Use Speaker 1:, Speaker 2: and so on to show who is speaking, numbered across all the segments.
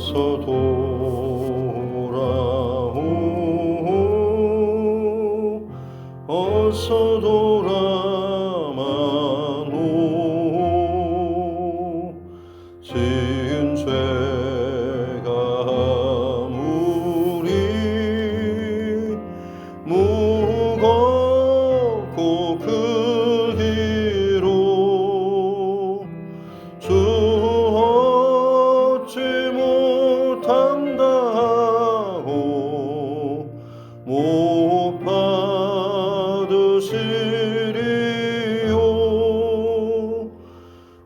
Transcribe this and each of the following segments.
Speaker 1: 어서 돌아오 어서 돌아만 오 지은 죄가 아무리 무겁고 크기로 주 얻지 못한다고 못 받으시리요.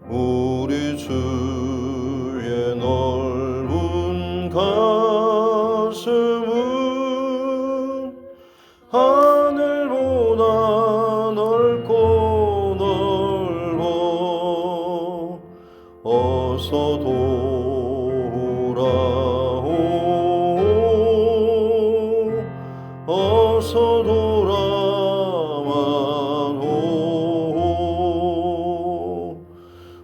Speaker 1: 우리 주의 넓은 가슴은 하늘보다 넓고 넓어 어서 돌아오 어서 돌아만 오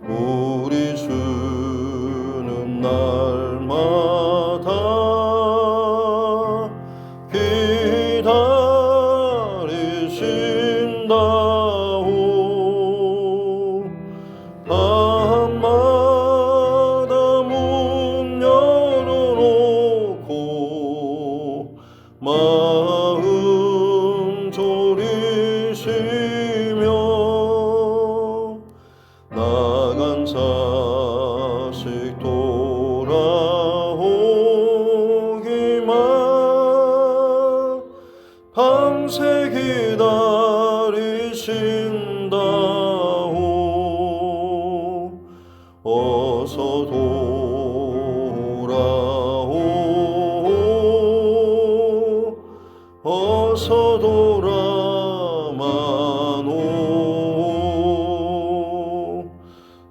Speaker 1: 우리 주는 날마다 기다리신다오 밤마다 문 열어놓고 마음 졸이시며 나간 자식 돌아오기만 밤새 기다리신다오 어서 돌아오 어서 돌아만 오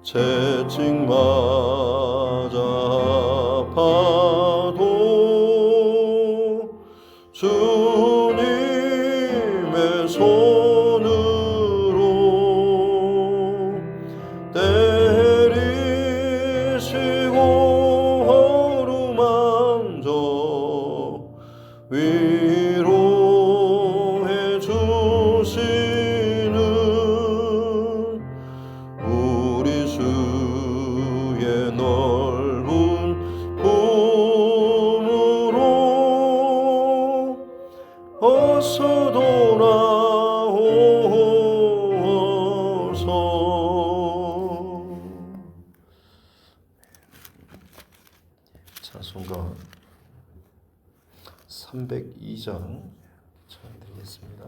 Speaker 1: 채찍 맞아 아파도 주님의 손으로 때리시고 어루만져 위로해 주시는 우리 주의 넓은 품으로 어서 돌아오소서. 찬송가 302장 찬양드리겠습니다.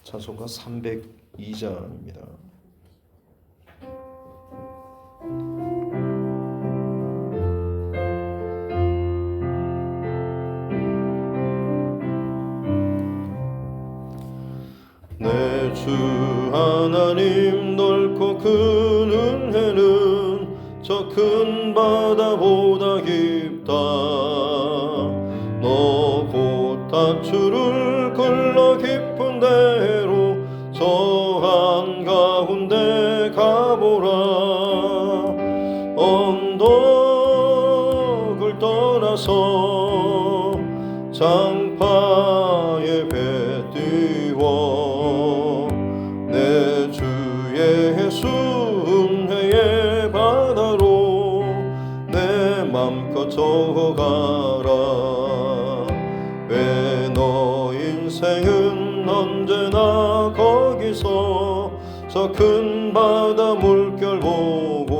Speaker 1: 찬송가 302장입니다. 내 주 하나님 넓고 큰 은혜는 저 큰 바다보다 깊다. 너 곧 닥주를 끌러 깊은 데로 저 한가운데 가보라. 언덕을 떠나서 장파에 배 띄워 내 주의 순회의 바다로 내 맘껏 저어가라. 왜 너 인생은 언제나 거기서 저 큰 바다 물결 보고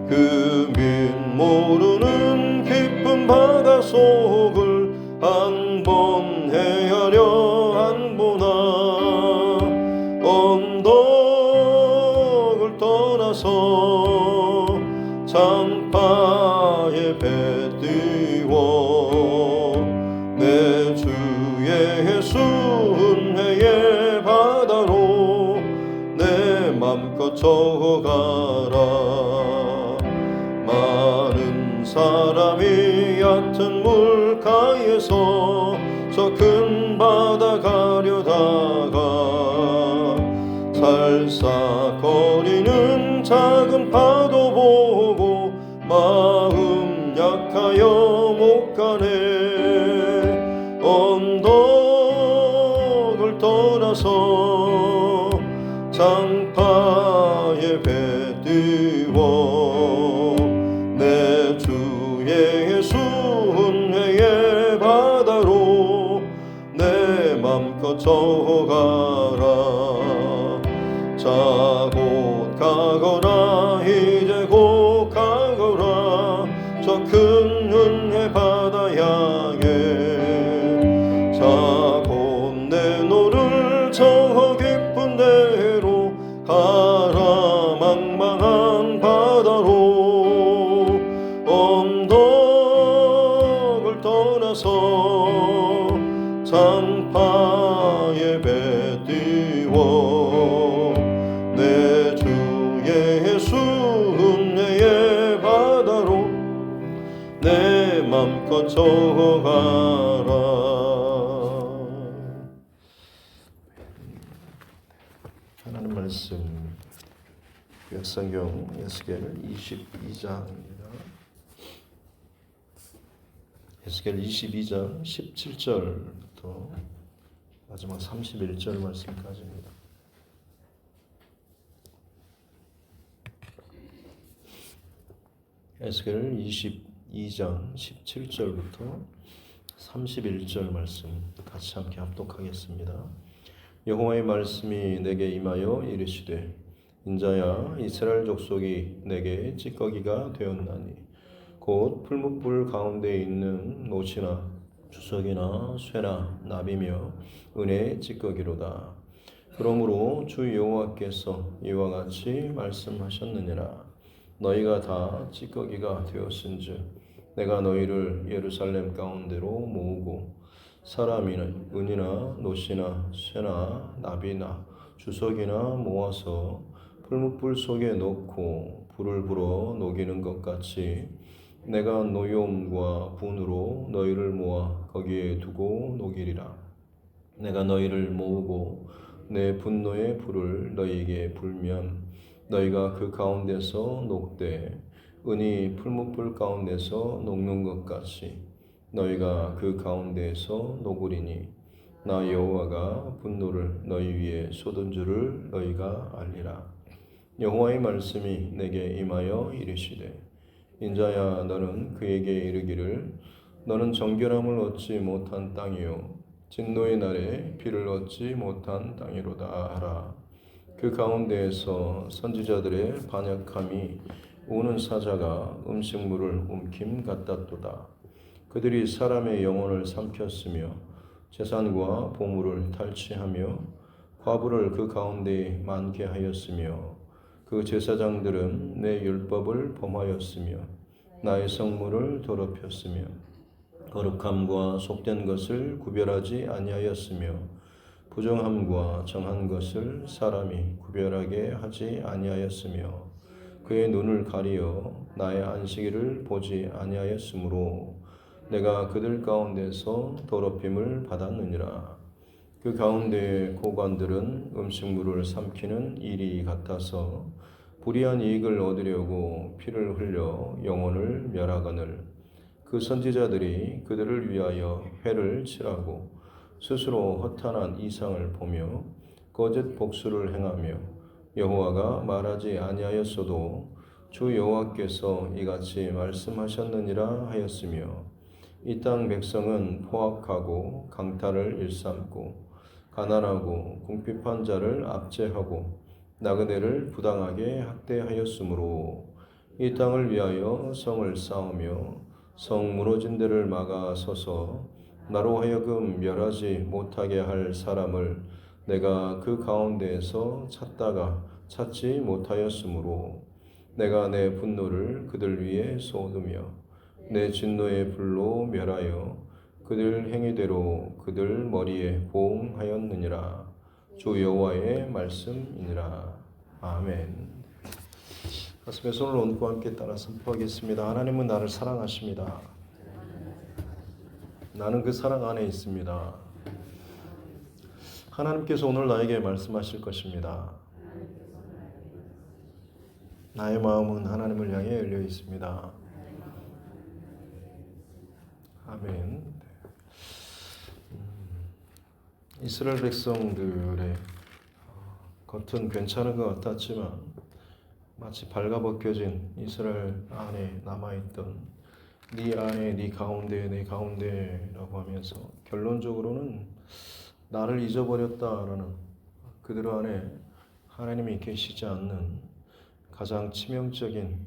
Speaker 1: 그 밑 모르는 깊은 바다 속을 한 번 헤아려 안 보나. 언덕을 떠나서 장파에 배 띄워 내 주의 순회의 바다로 내 맘껏 저어가라. 많은 사람이 얕은 물가에서 저 큰 바다 가려다가 살싹거리는 작은 파도 보고 마음 순식간에 언덕을 떠나서 장파에 배 띄워 내 주 예수 은혜의 바다로 내 맘껏 저어가라. 자 곧 가거라 이제 곧 가거라 저 큰 은혜 바다 향해. 자 곧 내 너를 저 깊은 데로 가라. 망망한 바다로 언덕을 떠나서 장파에 배 띄워 내 주 예수 은혜의 바다로 내 맘껏 저어가라. 하나님 말씀 구약성경 에스겔 22장입니다. 에스겔 22장 17절부터 마지막 31절 말씀까지입니다. 에스겔 22장 17절부터 31절 말씀 같이 함께 합독하겠습니다. 여호와의 말씀이 내게 임하여 이르시되 인자야 이스라엘 족속이 내게 찌꺼기가 되었나니 곧 풀무불 가운데 있는 못이나 주석이나 쇠나 나비며 은혜의 찌꺼기로다. 그러므로 주 여호와께서 이와 같이 말씀하셨느니라. 너희가 다 찌꺼기가 되었은즉 내가 너희를 예루살렘 가운데로 모으고 사람이나 은이나 노시나 쇠나 나비나 주석이나 모아서 풀무불 속에 넣고 불을 불어 녹이는 것 같이 내가 노여움과 분으로 너희를 모아 거기에 두고 녹이리라. 내가 너희를 모으고 내 분노의 불을 너희에게 불면 너희가 그 가운데서 녹되 은이 풀무불 가운데서 녹는 것 같이 너희가 그 가운데에서 녹으리니 나 여호와가 분노를 너희 위에 쏟은 줄을 너희가 알리라. 여호와의 말씀이 내게 임하여 이르시되 인자야 너는 그에게 이르기를 너는 정결함을 얻지 못한 땅이요 진노의 날에 비를 얻지 못한 땅이로다 하라. 그 가운데에서 선지자들의 반역함이 우는 사자가 음식물을 움킴 같았도다. 그들이 사람의 영혼을 삼켰으며 재산과 보물을 탈취하며 과부를 그 가운데에 많게 하였으며 그 제사장들은 내 율법을 범하였으며 나의 성물을 더럽혔으며 거룩함과 속된 것을 구별하지 아니하였으며 부정함과 정한 것을 사람이 구별하게 하지 아니하였으며 그의 눈을 가리어 나의 안식일을 보지 아니하였으므로 내가 그들 가운데서 더럽힘을 받았느니라. 그 가운데의 고관들은 음식물을 삼키는 일이 같아서 불의한 이익을 얻으려고 피를 흘려 영혼을 멸하거늘 그 선지자들이 그들을 위하여 회를 칠하고 스스로 허탄한 이상을 보며 거짓 복수를 행하며 여호와가 말하지 아니하였어도 주 여호와께서 이같이 말씀하셨느니라 하였으며 이 땅 백성은 포악하고 강탈을 일삼고 가난하고 궁핍한 자를 압제하고 나그네를 부당하게 학대하였으므로 이 땅을 위하여 성을 쌓으며 성 무너진 데를 막아 서서 나로 하여금 멸하지 못하게 할 사람을 내가 그 가운데에서 찾다가 찾지 못하였으므로 내가 내 분노를 그들 위에 쏟으며 내 진노의 불로 멸하여 그들 행위대로 그들 머리에 보응하였느니라. 주 여호와의 말씀이니라. 아멘. 가슴에 손을 얹고 함께 따라 선포하겠습니다. 하나님은 나를 사랑하십니다. 나는 그 사랑 안에 있습니다. 하나님께서 오늘 나에게 말씀하실 것입니다. 나의 마음은 하나님을 향해 열려 있습니다. 아멘. 이스라엘 백성들의 겉은 괜찮은 것 같았지만 마치 발가벗겨진 이스라엘 안에 남아있던 네 안에 네 가운데 내 가운데라고 하면서 결론적으로는 나를 잊어버렸다라는 그들 안에 하나님이 계시지 않는 가장 치명적인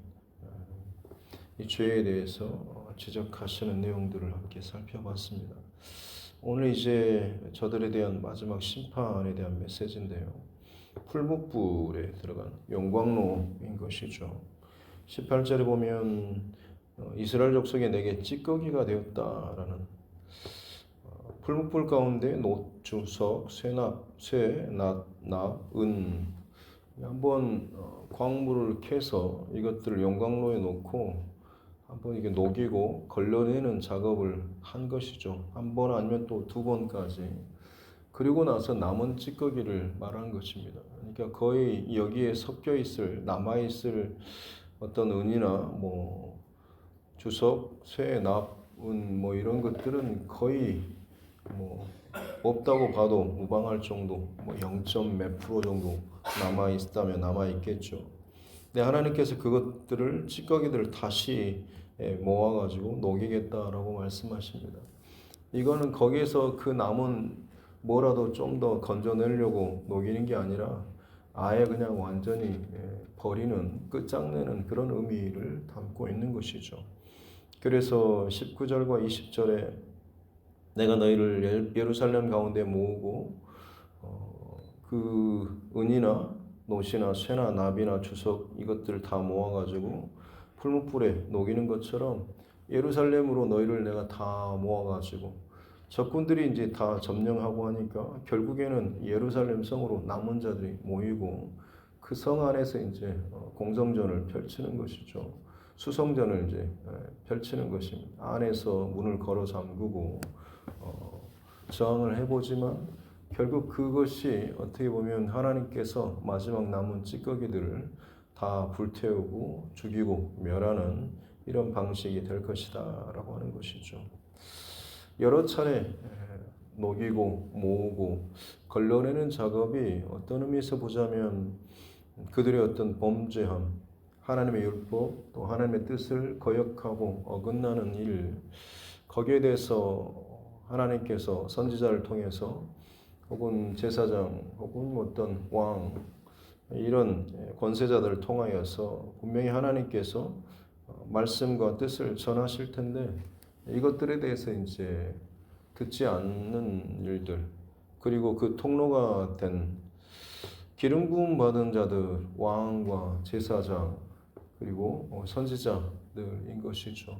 Speaker 1: 이 죄에 대해서 지적하시는 내용들을 함께 살펴봤습니다. 오늘 이제 저들에 대한 마지막 심판에 대한 메시지인데요. 풀무불에 들어간 용광로인 것이죠. 18절에 보면 이스라엘 족속이 내게 찌꺼기가 되었다라는 풀무불 가운데 놋, 주석, 쇠, 납, 은 한번 광물을 캐서 이것들을 용광로에 놓고 한번 이게 녹이고 걸러내는 작업을 한 것이죠. 한 번 아니면 또 두 번까지. 그리고 나서 남은 찌꺼기를 말한 것입니다. 그러니까 거의 여기에 섞여 있을 남아 있을 어떤 은이나 뭐 주석, 쇠, 납, 은 뭐 이런 것들은 거의 뭐 없다고 봐도 무방할 정도, 뭐 0. 몇 프로 정도 남아 있다면 남아 있겠죠. 근데 하나님께서 그것들을 찌꺼기들을 다시 모아가지고 녹이겠다라고 말씀하십니다. 이거는 거기에서 그 남은 뭐라도 좀 더 건져내려고 녹이는 게 아니라 아예 그냥 완전히 버리는, 끝장내는 그런 의미를 담고 있는 것이죠. 그래서 19절과 20절에 내가 너희를 예루살렘 가운데 모으고 그 은이나 놋이나 쇠나 납이나 주석 이것들을 다 모아가지고 풀무불에 녹이는 것처럼 예루살렘으로 너희를 내가 다 모아가지고 적군들이 이제 다 점령하고 하니까 결국에는 예루살렘 성으로 남은 자들이 모이고 그 성 안에서 이제 공성전을 펼치는 것이죠. 수성전을 이제 펼치는 것입니다. 안에서 문을 걸어 잠그고 저항을 해보지만 결국 그것이 어떻게 보면 하나님께서 마지막 남은 찌꺼기들을 다 불태우고 죽이고 멸하는 이런 방식이 될 것이다 라고 하는 것이죠. 여러 차례 녹이고 모으고 걸러내는 작업이 어떤 의미에서 보자면 그들의 어떤 범죄함, 하나님의 율법 또 하나님의 뜻을 거역하고 어긋나는 일, 거기에 대해서 하나님께서 선지자를 통해서 혹은 제사장 혹은 어떤 왕 이런 권세자들을 통하여서 분명히 하나님께서 말씀과 뜻을 전하실 텐데 이것들에 대해서 이제 듣지 않는 일들, 그리고 그 통로가 된 기름 부음 받은 자들, 왕과 제사장 그리고 선지자들인 것이죠.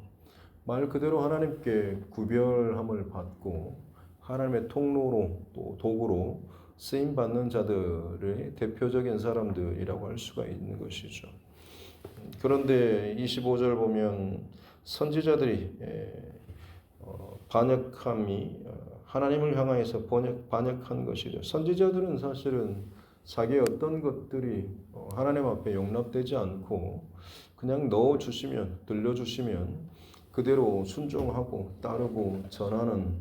Speaker 1: 말 그대로 하나님께 구별함을 받고 하나님의 통로로 또 도구로 쓰임 받는 자들의 대표적인 사람들이라고 할 수가 있는 것이죠. 그런데 25절 보면 선지자들이 반역함이 하나님을 향하여서 반역한 것이죠. 선지자들은 사실은 자기의 어떤 것들이 하나님 앞에 용납되지 않고 그냥 넣어주시면, 들려주시면 그대로 순종하고 따르고 전하는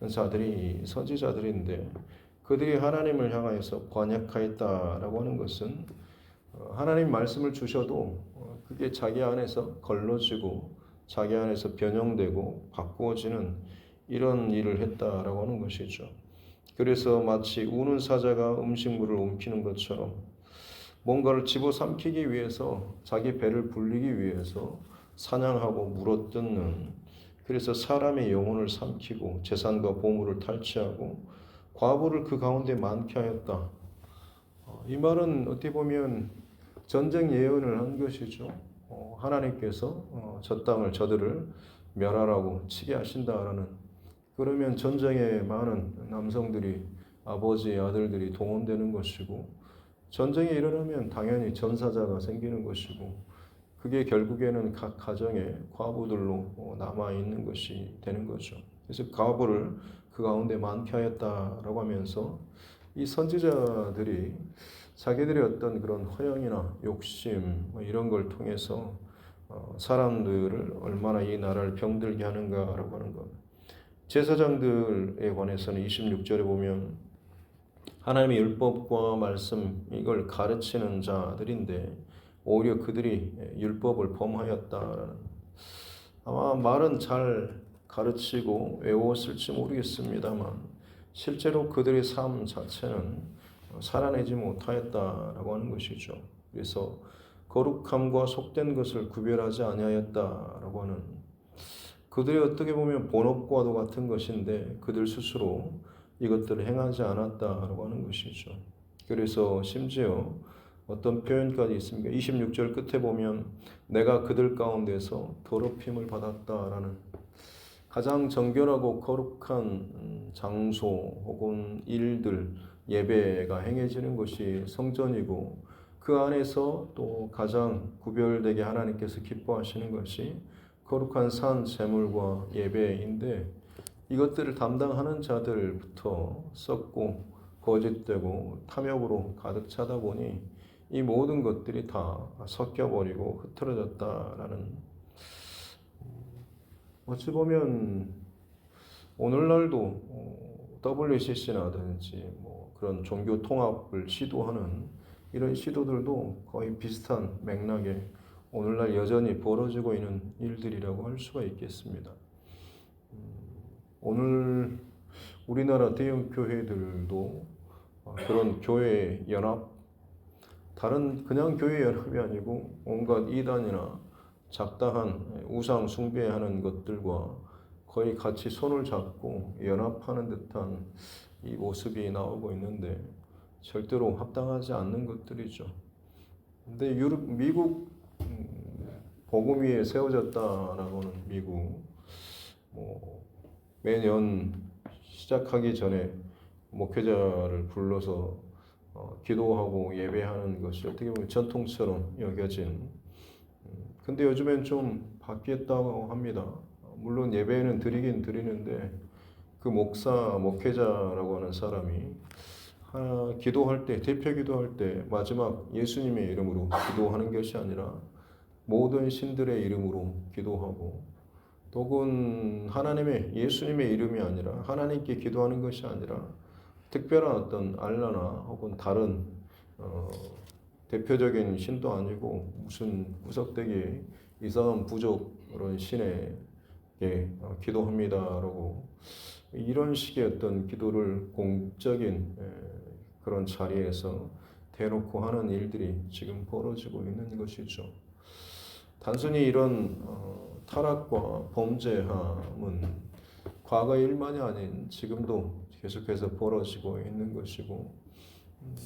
Speaker 1: 자들이 선지자들인데 그들이 하나님을 향하여서 반역하였다라고 하는 것은 하나님 말씀을 주셔도 그게 자기 안에서 걸러지고 자기 안에서 변형되고 바꾸어지는 이런 일을 했다라고 하는 것이죠. 그래서 마치 우는 사자가 음식물을 움키는 것처럼 뭔가를 집어삼키기 위해서 자기 배를 불리기 위해서 사냥하고 물어뜯는, 그래서 사람의 영혼을 삼키고 재산과 보물을 탈취하고 과부를 그 가운데 많게 하였다. 이 말은 어떻게 보면 전쟁 예언을 한 것이죠. 하나님께서 저 땅을 저들을 멸하라고 치게 하신다라는. 그러면 전쟁에 많은 남성들이 아버지 아들들이 동원되는 것이고 전쟁이 일어나면 당연히 전사자가 생기는 것이고 그게 결국에는 각 가정의 과부들로 남아 있는 것이 되는 거죠. 그래서 과부를 그 가운데 많게 하였다라고 하면서 이 선지자들이 자기들의 어떤 그런 허영이나 욕심 이런 걸 통해서 사람들을 얼마나 이 나라를 병들게 하는가라고 하는 것. 제사장들에 관해서는 26절에 보면 하나님의 율법과 말씀 이걸 가르치는 자들인데 오히려 그들이 율법을 범하였다라는, 아마 말은 잘 가르치고 외웠을지 모르겠습니다만 실제로 그들의 삶 자체는 살아내지 못하였다라고 하는 것이죠. 그래서 거룩함과 속된 것을 구별하지 아니하였다라고 하는, 그들이 어떻게 보면 본업과도 같은 것인데 그들 스스로 이것들을 행하지 않았다라고 하는 것이죠. 그래서 심지어 어떤 표현까지 있습니까? 26절 끝에 보면 내가 그들 가운데서 더럽힘을 받았다라는, 가장 정결하고 거룩한 장소 혹은 일들, 예배가 행해지는 것이 성전이고 그 안에서 또 가장 구별되게 하나님께서 기뻐하시는 것이 거룩한 산 제물과 예배인데, 이것들을 담당하는 자들부터 썩고 거짓되고 탐욕으로 가득 차다 보니 이 모든 것들이 다 섞여버리고 흐트러졌다라는, 어찌 보면 오늘날도 WCC라든지 뭐 그런 종교 통합을 시도하는 이런 시도들도 거의 비슷한 맥락에 오늘날 여전히 벌어지고 있는 일들이라고 할 수가 있겠습니다. 오늘 우리나라 대형 교회들도 그런 교회 연합, 다른 그냥 교회 연합이 아니고 온갖 이단이나 잡다한 우상 숭배하는 것들과 거의 같이 손을 잡고 연합하는 듯한 이 모습이 나오고 있는데 절대로 합당하지 않는 것들이죠. 근데 미국 복음 위에 세워졌다라고는, 미국 뭐 매년 시작하기 전에 목회자를 불러서 기도하고 예배하는 것이 어떻게 보면 전통처럼 여겨진, 근데 요즘엔 좀 바뀌었다고 합니다. 물론 예배는 드리긴 드리는데 그 목회자라고 하는 사람이 기도할 때, 대표 기도할 때 마지막 예수님의 이름으로 기도하는 것이 아니라 모든 신들의 이름으로 기도하고, 혹은 예수님의 이름이 아니라 하나님께 기도하는 것이 아니라 특별한 어떤 알라나 혹은 다른 대표적인 신도 아니고 무슨 구석대기 이상한 부족 그런 신에게 기도합니다라고, 이런 식의 어떤 기도를 공적인 그런 자리에서 대놓고 하는 일들이 지금 벌어지고 있는 것이죠. 단순히 이런 타락과 범죄함은 과거의 일만이 아닌 지금도 계속해서 벌어지고 있는 것이고,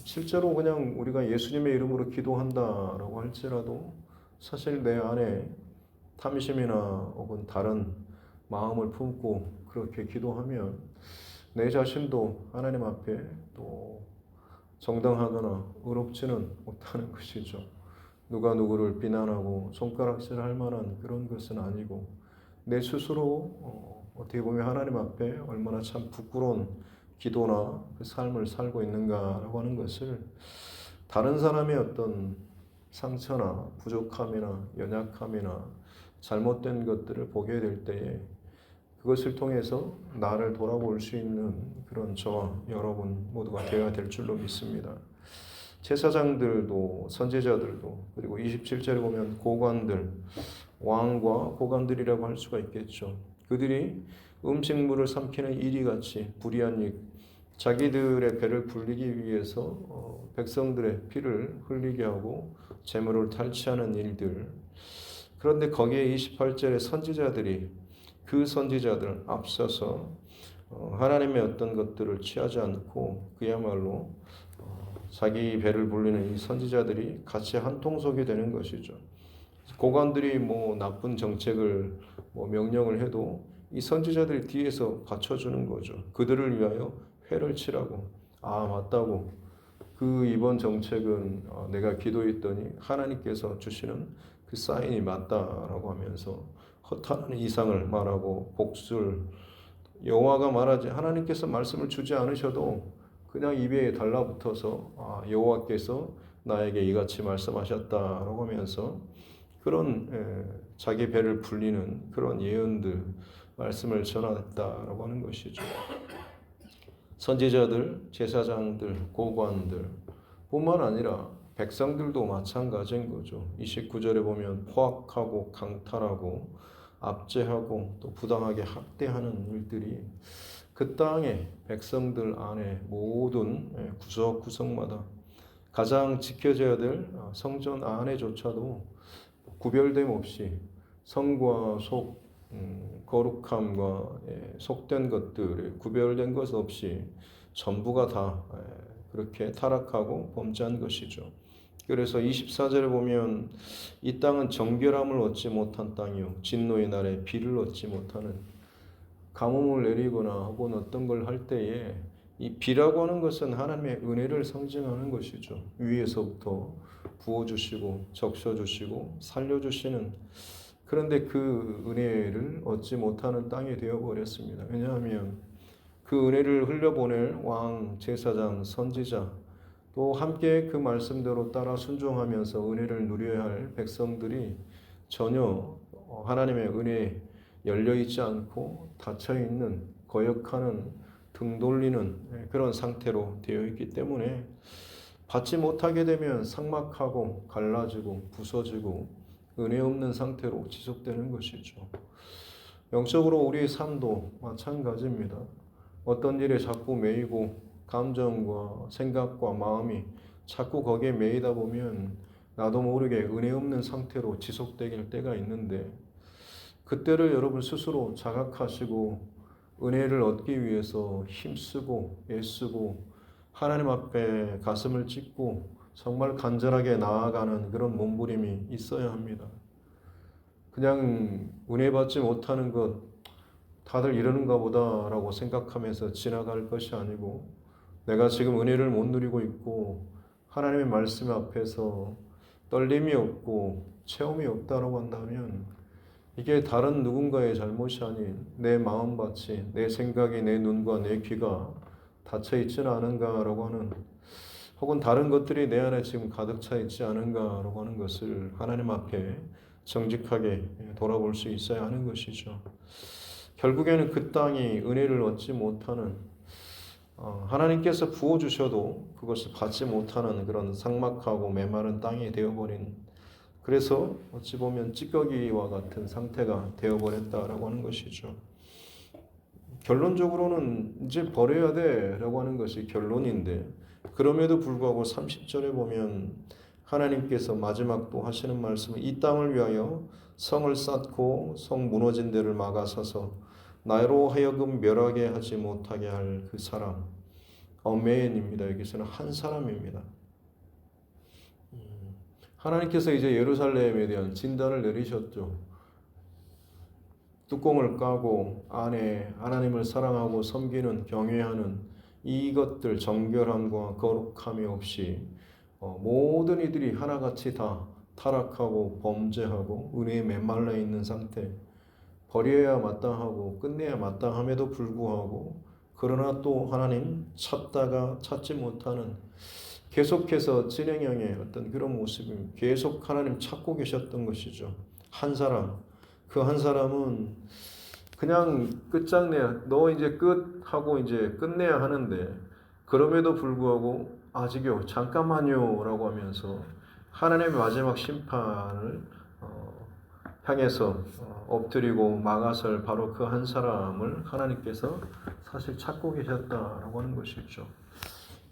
Speaker 1: 실제로 그냥 우리가 예수님의 이름으로 기도한다라고 할지라도 사실 내 안에 탐심이나 혹은 다른 마음을 품고 그렇게 기도하면 내 자신도 하나님 앞에 또 정당하거나 의롭지는 못하는 것이죠. 누가 누구를 비난하고 손가락질할 만한 그런 것은 아니고 내 스스로 어떻게 보면 하나님 앞에 얼마나 참 부끄러운 기도나 그 삶을 살고 있는가라고 하는 것을 다른 사람의 어떤 상처나 부족함이나 연약함이나 잘못된 것들을 보게 될 때에 그것을 통해서 나를 돌아볼 수 있는 그런 저와 여러분 모두가 되어야 될 줄로 믿습니다. 제사장들도 선지자들도, 그리고 27절에 보면 고관들, 왕과 고관들이라고 할 수가 있겠죠. 그들이 음식물을 삼키는 이리같이 불의한 일, 자기들의 배를 불리기 위해서 백성들의 피를 흘리게 하고 재물을 탈취하는 일들. 그런데 거기에 28절에 선지자들이, 그 선지자들은 앞서서 하나님의 어떤 것들을 취하지 않고 그야말로 자기 배를 불리는 이 선지자들이 같이 한 통속이 되는 것이죠. 고관들이 뭐 나쁜 정책을 명령을 해도 이 선지자들이 뒤에서 받쳐주는 거죠. 그들을 위하여 회를 치라고. 아, 맞다고. 그 이번 정책은 내가 기도했더니 하나님께서 주시는 그 사인이 맞다라고 하면서 허탄한 이상을 말하고 복술, 여호와가 말하지, 하나님께서 말씀을 주지 않으셔도 그냥 입에 달라붙어서 여호와께서 나에게 이같이 말씀하셨다라고 하면서 그런 자기 배를 불리는 그런 예언들, 말씀을 전하였다라고 하는 것이죠. 선지자들, 제사장들, 고관들 뿐만 아니라 백성들도 마찬가지인 거죠. 29절에 보면 포악하고 강탈하고 압제하고 또 부당하게 학대하는 일들이 그 땅의 백성들 안에 모든 구석구석마다 가장 지켜져야 될 성전 안에조차도 구별됨 없이 성과 속, 거룩함과 속된 것들이 구별된 것 없이 전부가 다 그렇게 타락하고 범죄한 것이죠. 그래서 24절에 보면 이 땅은 정결함을 얻지 못한 땅이요 진노의 날에 비를 얻지 못하는, 가뭄을 내리거나 혹은 어떤 걸 할 때에 이 비라고 하는 것은 하나님의 은혜를 상징하는 것이죠. 위에서부터 부어주시고 적셔주시고 살려주시는, 그런데 그 은혜를 얻지 못하는 땅이 되어버렸습니다. 왜냐하면 그 은혜를 흘려보낼 왕, 제사장, 선지자 또 함께 그 말씀대로 따라 순종하면서 은혜를 누려야 할 백성들이 전혀 하나님의 은혜에 열려있지 않고 닫혀있는, 거역하는, 등 돌리는 그런 상태로 되어 있기 때문에 받지 못하게 되면 삭막하고 갈라지고 부서지고 은혜 없는 상태로 지속되는 것이죠. 영적으로 우리의 삶도 마찬가지입니다. 어떤 일에 자꾸 매이고 감정과 생각과 마음이 자꾸 거기에 매이다 보면 나도 모르게 은혜 없는 상태로 지속될 때가 있는데, 그때를 여러분 스스로 자각하시고 은혜를 얻기 위해서 힘쓰고 애쓰고 하나님 앞에 가슴을 찢고 정말 간절하게 나아가는 그런 몸부림이 있어야 합니다. 그냥 은혜 받지 못하는 것 다들 이러는가 보다라고 생각하면서 지나갈 것이 아니고, 내가 지금 은혜를 못 누리고 있고 하나님의 말씀 앞에서 떨림이 없고 체험이 없다라고 한다면 이게 다른 누군가의 잘못이 아닌 내 마음밭이, 내 생각이, 내 눈과 내 귀가 닫혀 있지는 않은가라고 하는, 혹은 다른 것들이 내 안에 지금 가득 차 있지 않은가라고 하는 것을 하나님 앞에 정직하게 돌아볼 수 있어야 하는 것이죠. 결국에는 그 땅이 은혜를 얻지 못하는, 하나님께서 부어주셔도 그것을 받지 못하는 그런 삭막하고 메마른 땅이 되어버린, 그래서 어찌 보면 찌꺼기와 같은 상태가 되어버렸다라고 하는 것이죠. 결론적으로는 이제 버려야 돼라고 하는 것이 결론인데, 그럼에도 불구하고 30절에 보면 하나님께서 마지막 또 하시는 말씀은 이 땅을 위하여 성을 쌓고 성 무너진 데를 막아서서 나로 하여금 멸하게 하지 못하게 할 그 사람, 어메인입니다. 여기서는 한 사람입니다. 하나님께서 이제 예루살렘에 대한 진단을 내리셨죠. 뚜껑을 까고 안에 하나님을 사랑하고 섬기는, 경외하는 이것들, 정결함과 거룩함이 없이 모든 이들이 하나같이 다 타락하고 범죄하고 은혜에 메말라 있는 상태, 버려야 마땅하고 끝내야 마땅함에도 불구하고 그러나 또 하나님 찾다가 찾지 못하는, 계속해서 진행형의 어떤 그런 모습이 계속 하나님 찾고 계셨던 것이죠. 한 사람, 그 한 사람은 그냥 끝장내야, 너 이제 끝하고 이제 끝내야 하는데 그럼에도 불구하고 아직요, 잠깐만요 라고 하면서 하나님의 마지막 심판을 향해서 엎드리고 막아설 바로 그 한 사람을 하나님께서 사실 찾고 계셨다라고 하는 것이죠.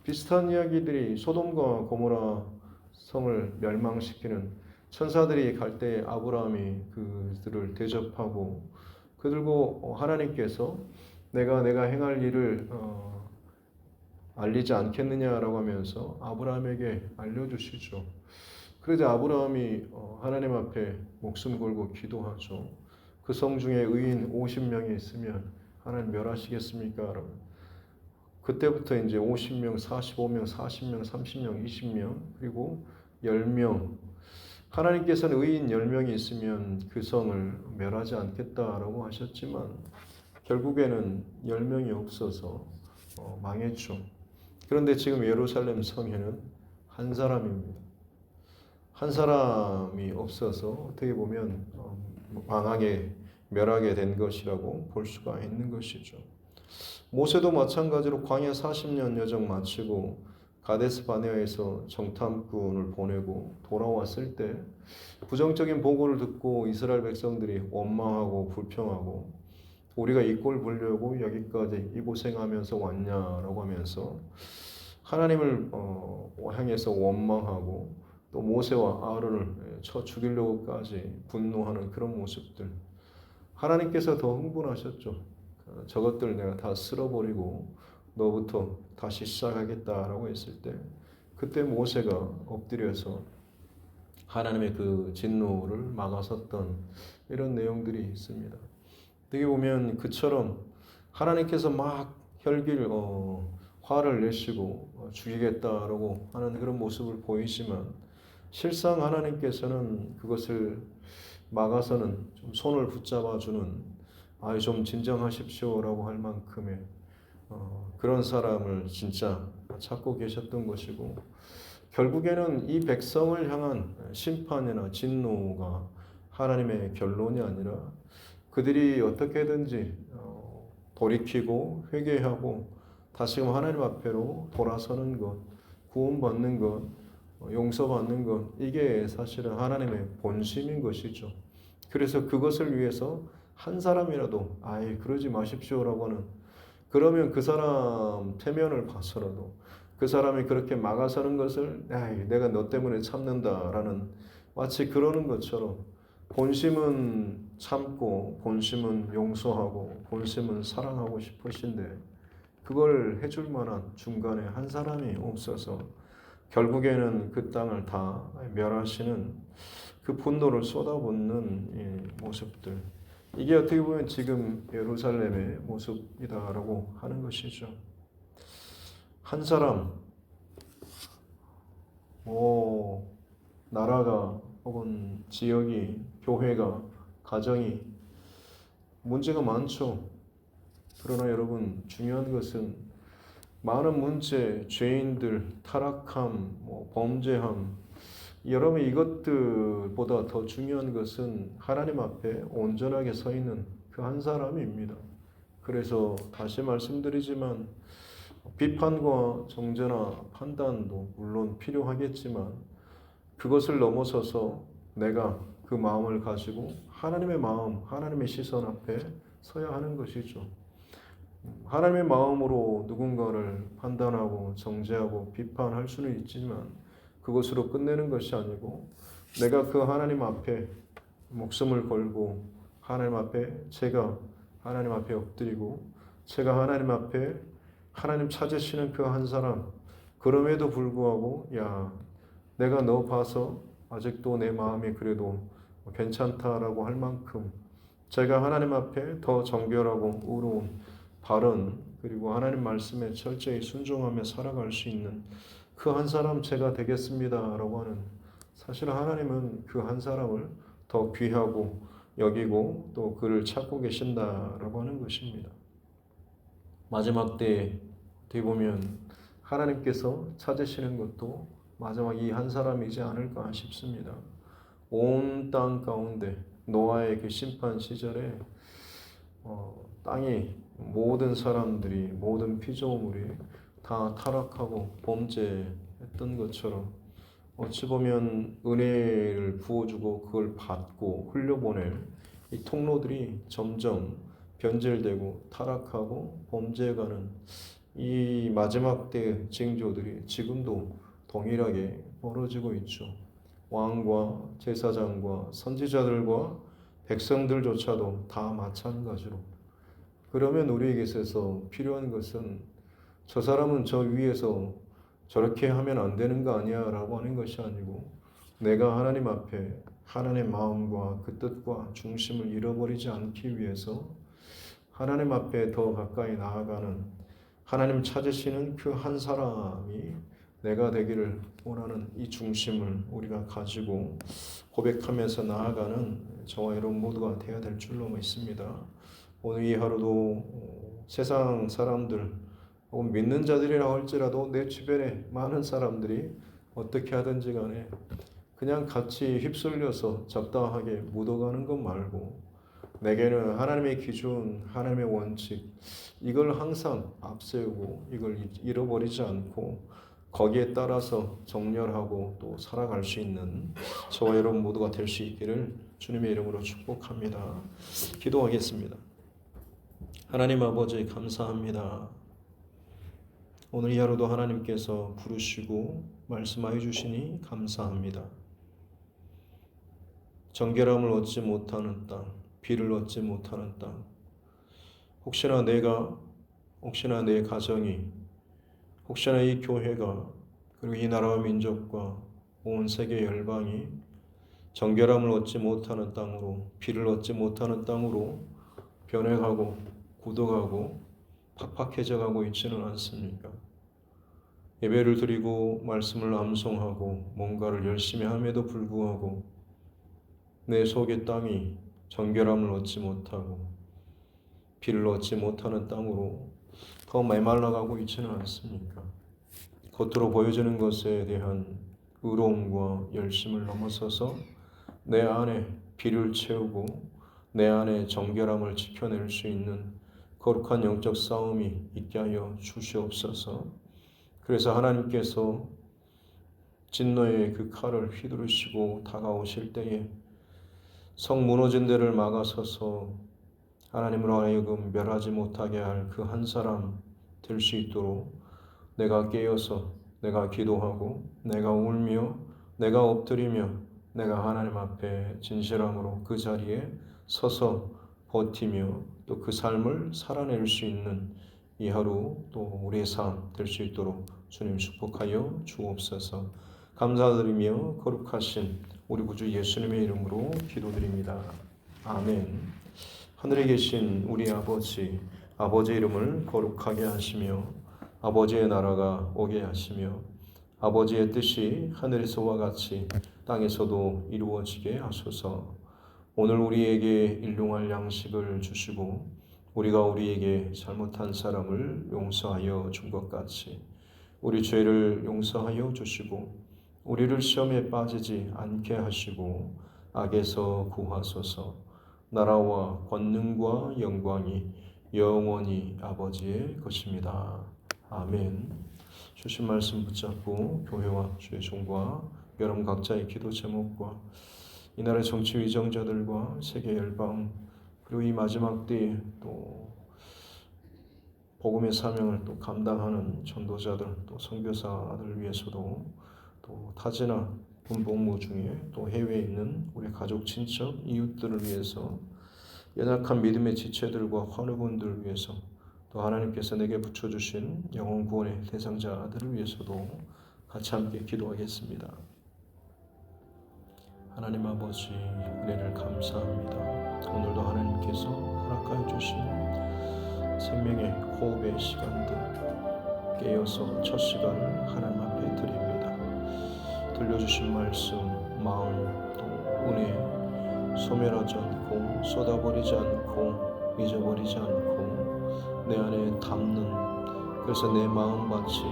Speaker 1: 비슷한 이야기들이 소돔과 고모라 성을 멸망시키는, 천사들이 갈 때 아브라함이 그들을 대접하고 그들고 하나님께서 내가 행할 일을 알리지 않겠느냐라고 하면서 아브라함에게 알려주시죠. 그래서 아브라함이 하나님 앞에 목숨 걸고 기도하죠. 그 성 중에 의인 50명이 있으면 하나님 멸하시겠습니까? 여러분. 그때부터 이제 50명, 45명, 40명, 30명, 20명, 그리고 10명. 하나님께서는 의인 10명이 있으면 그 성을 멸하지 않겠다라고 하셨지만 결국에는 10명이 없어서 망했죠. 그런데 지금 예루살렘 성에는 한 사람입니다. 한 사람이 없어서 어떻게 보면 망하게 멸하게 된 것이라고 볼 수가 있는 것이죠. 모세도 마찬가지로 광야 40년 여정 마치고 가데스 바네아에서 정탐꾼을 보내고 돌아왔을 때 부정적인 보고를 듣고 이스라엘 백성들이 원망하고 불평하고 우리가 이 꼴 보려고 여기까지 이 고생하면서 왔냐라고 하면서 하나님을 향해서 원망하고 또 모세와 아론을 쳐 죽이려고까지 분노하는 그런 모습들, 하나님께서 더 흥분하셨죠. 저것들 내가 다 쓸어버리고 너부터 다시 시작하겠다라고 했을 때 그때 모세가 엎드려서 하나님의 그 진노를 막아섰던 이런 내용들이 있습니다. 어떻게 보면 그처럼 하나님께서 막 혈기를 화를 내시고 죽이겠다라고 하는 그런 모습을 보이지만 실상 하나님께서는 그것을 막아서는 좀 손을 붙잡아주는 좀 진정하십시오라고 할 만큼의 그런 사람을 진짜 찾고 계셨던 것이고 결국에는 이 백성을 향한 심판이나 진노가 하나님의 결론이 아니라 그들이 어떻게든지 돌이키고 회개하고 다시금 하나님 앞에로 돌아서는 것, 구원받는 것, 용서받는 것, 이게 사실은 하나님의 본심인 것이죠. 그래서 그것을 위해서 한 사람이라도 그러지 마십시오라고 하는, 그러면 그 사람 태면을 봐서라도 그 사람이 그렇게 막아서는 것을 내가 너 때문에 참는다라는, 마치 그러는 것처럼 본심은 참고 본심은 용서하고 본심은 사랑하고 싶으신데 그걸 해줄 만한 중간에 한 사람이 없어서 결국에는 그 땅을 다 멸하시는 그 분노를 쏟아붓는 모습들, 이게 어떻게 보면 지금 예루살렘의 모습이다라고 하는 것이죠. 한 사람, 나라가 혹은 지역이, 교회가, 가정이 문제가 많죠. 그러나 여러분, 중요한 것은 많은 문제, 죄인들, 타락함, 범죄함, 여러분 이것들보다 더 중요한 것은 하나님 앞에 온전하게 서 있는 그 한 사람입니다. 그래서 다시 말씀드리지만 비판과 정죄나 판단도 물론 필요하겠지만 그것을 넘어서서 내가 그 마음을 가지고 하나님의 마음, 하나님의 시선 앞에 서야 하는 것이죠. 하나님의 마음으로 누군가를 판단하고 정죄하고 비판할 수는 있지만 그것으로 끝내는 것이 아니고 내가 그 하나님 앞에 목숨을 걸고 제가 하나님 앞에 엎드리고 제가 하나님 앞에 하나님 찾으시는 그 한 사람, 그럼에도 불구하고 내가 너 봐서 아직도 내 마음이 그래도 괜찮다라고 할 만큼 제가 하나님 앞에 더 정결하고 의로운 바른, 그리고 하나님 말씀에 철저히 순종하며 살아갈 수 있는 그 한 사람 제가 되겠습니다라고 하는, 사실 하나님은 그 한 사람을 더 귀하고 여기고 또 그를 찾고 계신다라고 하는 것입니다. 마지막 때에 어떻게 보면 하나님께서 찾으시는 것도 마지막 이 한 사람이지 않을까 싶습니다. 온 땅 가운데 노아의 그 심판 시절에 땅이 모든 사람들이, 모든 피조물이 다 타락하고 범죄했던 것처럼 어찌 보면 은혜를 부어주고 그걸 받고 흘려보낼 이 통로들이 점점 변질되고 타락하고 범죄해가는 이 마지막 때 징조들이 지금도 동일하게 벌어지고 있죠. 왕과 제사장과 선지자들과 백성들조차도 다 마찬가지로. 그러면 우리에게 있어서 필요한 것은 저 사람은 저 위에서 저렇게 하면 안 되는 거 아니야 라고 하는 것이 아니고 내가 하나님 앞에 하나님의 마음과 그 뜻과 중심을 잃어버리지 않기 위해서 하나님 앞에 더 가까이 나아가는, 하나님 찾으시는 그 한 사람이 내가 되기를 원하는 이 중심을 우리가 가지고 고백하면서 나아가는 저와 여러분 모두가 되어야 될 줄로 믿습니다. 오늘 이 하루도 세상 사람들 혹은 믿는 자들이라 할지라도 내 주변에 많은 사람들이 어떻게 하든지 간에 그냥 같이 휩쓸려서 잡다하게 묻어가는 것 말고 내게는 하나님의 기준, 하나님의 원칙, 이걸 항상 앞세우고 이걸 잃어버리지 않고 거기에 따라서 정렬하고 또 살아갈 수 있는 저와 여러분 모두가 될 수 있기를 주님의 이름으로 축복합니다. 기도하겠습니다. 하나님 아버지 감사합니다. 오늘 이 하루도 하나님께서 부르시고 말씀하여 주시니 감사합니다. 정결함을 얻지 못하는 땅, 비를 얻지 못하는 땅, 혹시나 내가, 혹시나 내 가정이, 혹시나 이 교회가, 그리고 이 나라와 민족과 온 세계 열방이 정결함을 얻지 못하는 땅으로, 비를 얻지 못하는 땅으로 변해가고 굳어가고 팍팍해져 가고 있지는 않습니까? 예배를 드리고 말씀을 암송하고 뭔가를 열심히 함에도 불구하고 내 속의 땅이 정결함을 얻지 못하고 비를 얻지 못하는 땅으로 더 메말라가고 있지는 않습니까? 겉으로 보여지는 것에 대한 의로움과 열심을 넘어서서 내 안에 비를 채우고 내 안에 정결함을 지켜낼 수 있는 거룩한 영적 싸움이 있게 하여 주시옵소서. 그래서 하나님께서 진노의 그 칼을 휘두르시고 다가오실 때에 성 무너진 데를 막아서서 하나님으로 하여금 멸하지 못하게 할 그 한 사람 될 수 있도록 내가 깨어서 내가 기도하고 내가 울며 내가 엎드리며 내가 하나님 앞에 진실함으로 그 자리에 서서 버티며 또 그 삶을 살아낼 수 있는 이 하루 또 우리의 삶 될 수 있도록 주님 축복하여 주옵소서. 감사드리며 거룩하신 우리 구주 예수님의 이름으로 기도드립니다. 아멘. 하늘에 계신 우리 아버지, 아버지의 이름을 거룩하게 하시며 아버지의 나라가 오게 하시며 아버지의 뜻이 하늘에서와 같이 땅에서도 이루어지게 하소서. 오늘 우리에게 일용할 양식을 주시고 우리가 우리에게 잘못한 사람을 용서하여 준 것 같이 우리 죄를 용서하여 주시고 우리를 시험에 빠지지 않게 하시고 악에서 구하소서. 나라와 권능과 영광이 영원히 아버지의 것입니다. 아멘. 주신 말씀 붙잡고 교회와 주의 종과 여러분 각자의 기도 제목과 이 나라의 정치 위정자들과 세계 열방 그리고 이 마지막 때에 또 복음의 사명을 또 감당하는 전도자들 또 선교사들 위해서도 또 타지나 군복무 중에 또 해외에 있는 우리 가족 친척 이웃들을 위해서 연약한 믿음의 지체들과 환우분들을 위해서 또 하나님께서 내게 붙여주신 영혼 구원의 대상자들을 위해서도 같이 함께 기도하겠습니다. 하나님 아버지 은혜를 감사합니다. 오늘도 하나님께서 허락하여 주신 생명의 호흡의 시간들 깨어서 첫 시간을 하나님 앞에 드립니다. 들려주신 말씀, 마음, 또 은혜 소멸하지 않고 쏟아버리지 않고 잊어버리지 않고 내 안에 담는 그래서 내 마음밭이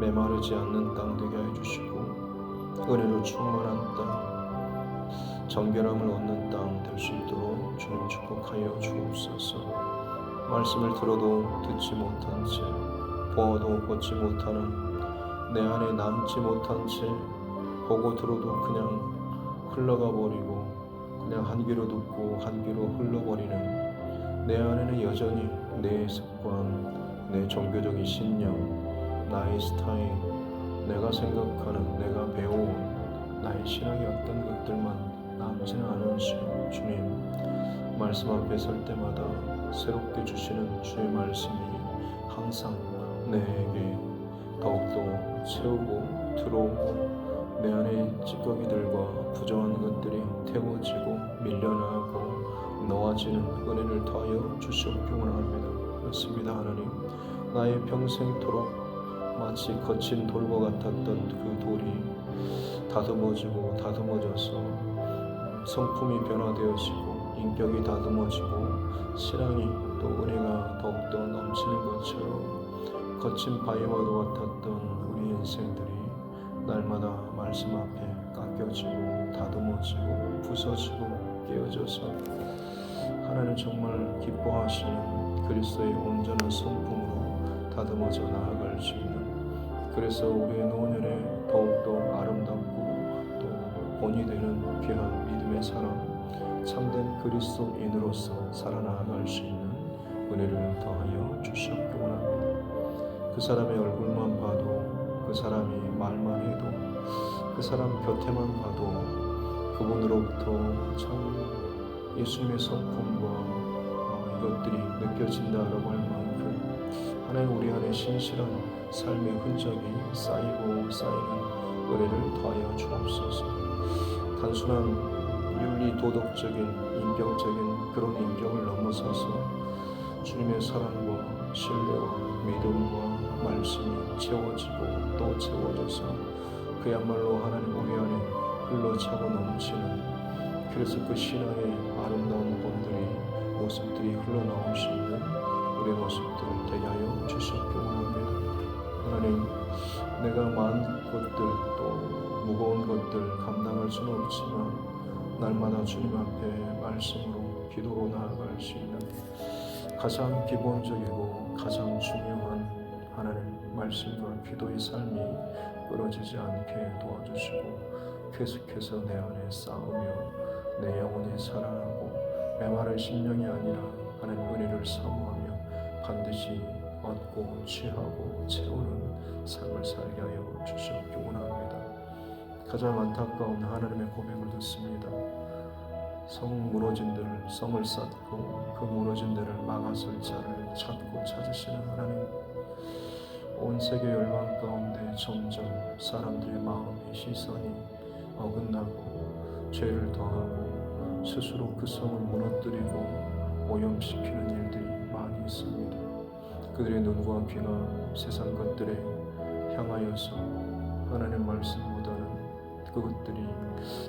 Speaker 1: 메마르지 않는 땅 되게 해주시고 은혜로 충만한 땅, 정결함을 얻는 땅 될 수 있도록 주님 축복하여 주옵소서. 말씀을 들어도 듣지 못한 채, 보아도 보지 못하는 내 안에 남지 못한 채 보고 들어도 그냥 흘러가 버리고 그냥 한 귀로 듣고 한 귀로 흘러버리는 내 안에는 여전히 내 습관, 내 종교적인 신념, 나의 스타일, 내가 생각하는, 내가 배워온 나의 신앙의 어떤 것들만 남지는 않으시오. 주님, 말씀 앞에 설 때마다 새롭게 주시는 주의 말씀이 항상 내게 더욱더 채우고 들어오고 내 안에 찌꺼기들과 부정한 것들이 태워지고 밀려나고 놓아지는 은혜를 더하여 주시옵기를 원합니다. 그렇습니다. 하나님, 나의 평생토록 마치 거친 돌과 같았던 그 돌이 다듬어지고 다듬어져서 성품이 변화되어지고 인격이 다듬어지고 신앙이 또 은혜가 더욱더 넘치는 것처럼 거친 바위와도 같았던 우리 인생들이 날마다 말씀 앞에 깎여지고 다듬어지고 부서지고 깨어져서 하나님 정말 기뻐하시는 그리스도의 온전한 성품으로 다듬어져 나아갈 수 있는, 그래서 우리의 노년에 더욱더 아름답고 또 본이 되는 귀한 믿음의 사람, 참된 그리스도인으로서 살아나갈 수 있는 은혜를 더하여 주시옵기 원합니다. 그 사람의 얼굴만 봐도, 그 사람이 말만 해도, 그 사람 곁에만 봐도 그분으로부터 참 예수님의 성품과 이것들이 느껴진다라고 할 만큼 하나님 우리 안에 신실한 삶의 흔적이 쌓이고 쌓이는 은혜를 더하여 주옵소서. 단순한 윤리 도덕적인 인격적인 그런 인격을 넘어서서 주님의 사랑과 신뢰와 믿음과 말씀이 채워지고 또 채워져서 그야말로 하나님 우리 안에 흘러차고 넘치는, 그래서 그 신앙의 아름다운 본들이 모습들이 흘러나올 수 있는 우리의 모습들을 되게 하여 주시옵기 원합니다. 하나님, 내가 많은 것들 또 무거운 것들 감당할 수는 없지만 날마다 주님 앞에 말씀으로 기도로 나아갈 수 있는 가장 기본적이고 가장 중요한 하나님 말씀과 기도의 삶이 끊어지지 않게 도와주시고 계속해서 내 안에 쌓으며 내 영혼이 살아나고 메마른 심령이 아니라 하나님 은혜를 사모하며 반드시 얻고 취하고 채우는 삶을 살게 하여 주시옵기 원합니다. 가장 안타까운 하나님의 고백을 듣습니다. 성 무너진 데를 성을 쌓고 그 무너진 데를 막아설 자를 찾고 찾으시는 하나님, 온 세계 열방 가운데 점점 사람들의 마음의 시선이 어긋나고 죄를 더하고 스스로 그 성을 무너뜨리고 오염시키는 일들이 많이 있습니다. 그들의 눈과 귀가 세상 것들에 향하여서 하나님 말씀보다는 그것들이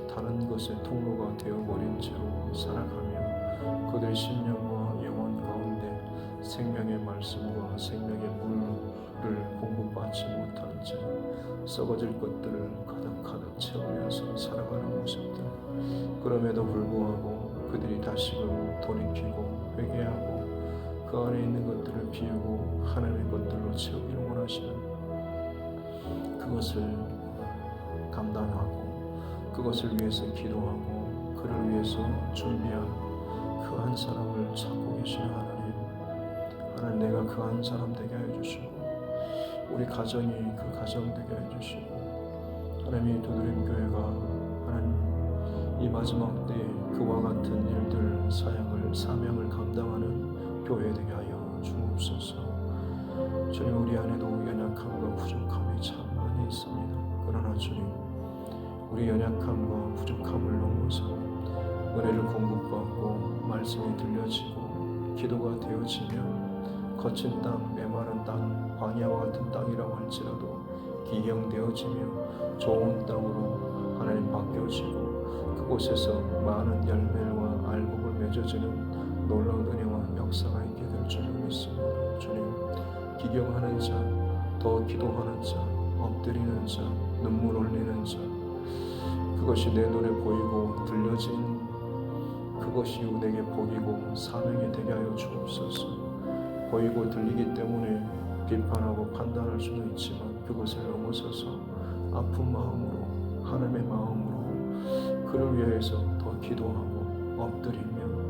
Speaker 1: 다른 것의 통로가 되어버린 채로 살아가며 그들의 심령과 영혼 가운데 생명의 말씀과 생명의 물을 공급받지 못한 채 썩어질 것들을 가득가득 채우면서 살아가는 모습들, 그럼에도 불구하고 그들이 다시금 돌이키고 회개하고 그 안에 있는 것들을 비우고 하나님의 것들로 채우기를 원하시는, 그것을 감당하고 그것을 위해서 기도하고 그를 위해서 준비한 그 한 사람을 찾고 계시는 하나님, 내가 그 한 사람 되게 해 주시고 우리 가정이 그 가정 되게 해 주시고 하나님이 두드림 교회가 하나님 이 마지막 때에 그와 같은 일들 사명을 감당하는 교회 되게 하여 주옵소서. 주님, 우리 안에도 연약함과 부족함이 참 많이 있습니다. 그러나 주님, 우리 연약함과 부족함을 넘어서 은혜를 공급받고 말씀이 들려지고 기도가 되어지면 거친 땅, 메마른 땅, 광야와 같은 땅이라고 할지라도 기경되어지며 좋은 땅으로 하나님 바뀌어지고 그곳에서 많은 열매와 알곡을 맺어지는 놀라운 은혜와 역사가 있게 될 줄 믿습니다. 주님, 기경하는 자, 더 기도하는 자, 엎드리는 자, 눈물 흘리는 자, 그것이 내 눈에 보이고 들려진 그것이 내게 복이고 사명이 되게 하여 주옵소서. 보이고 들리기 때문에 비판하고 판단할 수는 있지만 그것을 넘어서서 아픈 마음으로 하나님의 마음으로 그를 위해서 더 기도하고 엎드리며